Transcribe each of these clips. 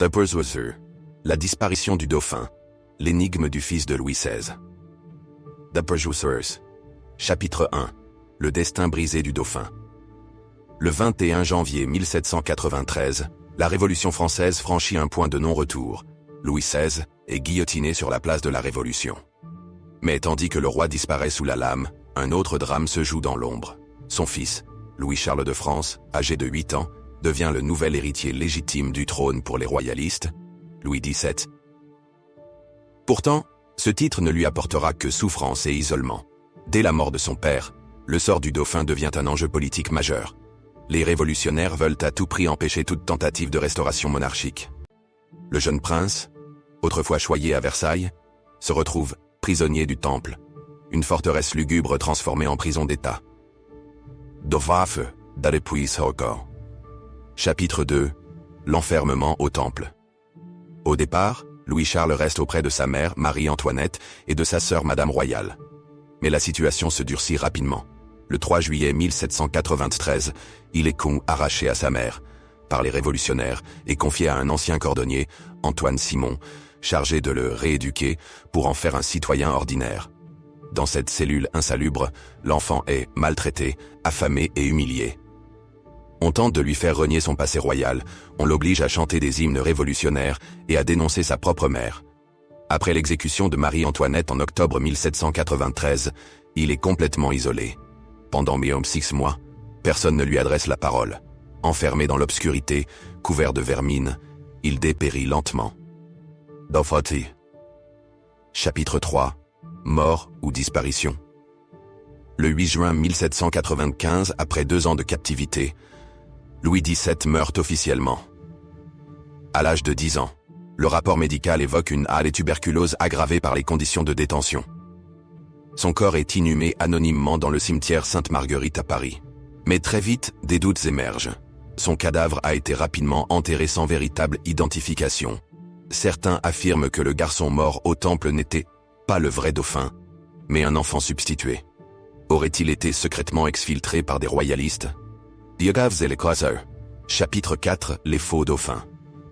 The Pursuer. La disparition du dauphin. L'énigme du fils de Louis XVI. The Pursuers. Chapitre 1. Le destin brisé du dauphin. Le 21 janvier 1793, la Révolution française franchit un point de non-retour. Louis XVI est guillotiné sur la place de la Révolution. Mais tandis que le roi disparaît sous la lame, un autre drame se joue dans l'ombre. Son fils, Louis-Charles de France, âgé de 8 ans, devient le nouvel héritier légitime du trône pour les royalistes, Louis XVII. Pourtant, ce titre ne lui apportera que souffrance et isolement. Dès la mort de son père, le sort du dauphin devient un enjeu politique majeur. Les révolutionnaires veulent à tout prix empêcher toute tentative de restauration monarchique. Le jeune prince, autrefois choyé à Versailles, se retrouve prisonnier du Temple, une forteresse lugubre transformée en prison d'État. Dauphafeu, d'Arepuis-Haucor. Chapitre 2. L'enfermement au Temple. Au départ, Louis-Charles reste auprès de sa mère, Marie-Antoinette, et de sa sœur, Madame Royale. Mais la situation se durcit rapidement. Le 3 juillet 1793, il est arraché à sa mère, par les révolutionnaires, et confié à un ancien cordonnier, Antoine Simon, chargé de le rééduquer pour en faire un citoyen ordinaire. Dans cette cellule insalubre, l'enfant est maltraité, affamé et humilié. On tente de lui faire renier son passé royal, on l'oblige à chanter des hymnes révolutionnaires et à dénoncer sa propre mère. Après l'exécution de Marie-Antoinette en octobre 1793, il est complètement isolé. Pendant 6 mois, personne ne lui adresse la parole. Enfermé dans l'obscurité, couvert de vermine, il dépérit lentement. Dauphati. Chapitre 3. Mort ou disparition. Le 8 juin 1795, après 2 ans de captivité, Louis XVII meurt officiellement. À l'âge de 10 ans, le rapport médical évoque une tuberculose aggravée par les conditions de détention. Son corps est inhumé anonymement dans le cimetière Sainte-Marguerite à Paris. Mais très vite, des doutes émergent. Son cadavre a été rapidement enterré sans véritable identification. Certains affirment que le garçon mort au Temple n'était pas le vrai dauphin, mais un enfant substitué. Aurait-il été secrètement exfiltré par des royalistes? Diogave et les croiseurs. Chapitre 4. Les faux dauphins.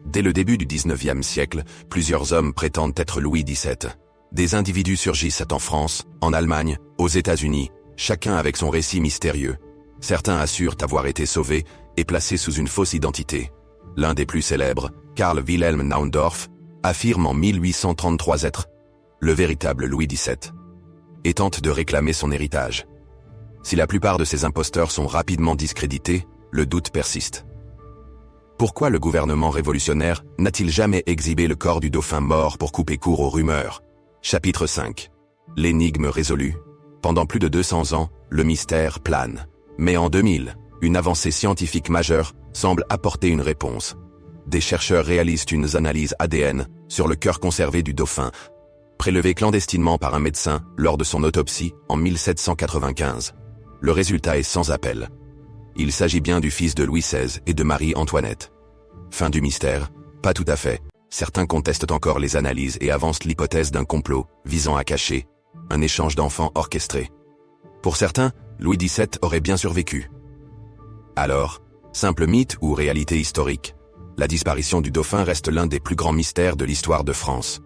Dès le début du XIXe siècle, plusieurs hommes prétendent être Louis XVII. Des individus surgissent en France, en Allemagne, aux États-Unis, chacun avec son récit mystérieux. Certains assurent avoir été sauvés et placés sous une fausse identité. L'un des plus célèbres, Karl Wilhelm Naundorf, affirme en 1833 être le véritable Louis XVII et tente de réclamer son héritage. Si la plupart de ces imposteurs sont rapidement discrédités, le doute persiste. Pourquoi le gouvernement révolutionnaire n'a-t-il jamais exhibé le corps du dauphin mort pour couper court aux rumeurs? Chapitre 5. L'énigme résolue. Pendant plus de 200 ans, le mystère plane. Mais en 2000, une avancée scientifique majeure semble apporter une réponse. Des chercheurs réalisent une analyse ADN sur le cœur conservé du dauphin, prélevé clandestinement par un médecin lors de son autopsie en 1795. Le résultat est sans appel. Il s'agit bien du fils de Louis XVI et de Marie-Antoinette. Fin du mystère? Pas tout à fait. Certains contestent encore les analyses et avancent l'hypothèse d'un complot visant à cacher un échange d'enfants orchestré. Pour certains, Louis XVII aurait bien survécu. Alors, simple mythe ou réalité historique? La disparition du dauphin reste l'un des plus grands mystères de l'histoire de France.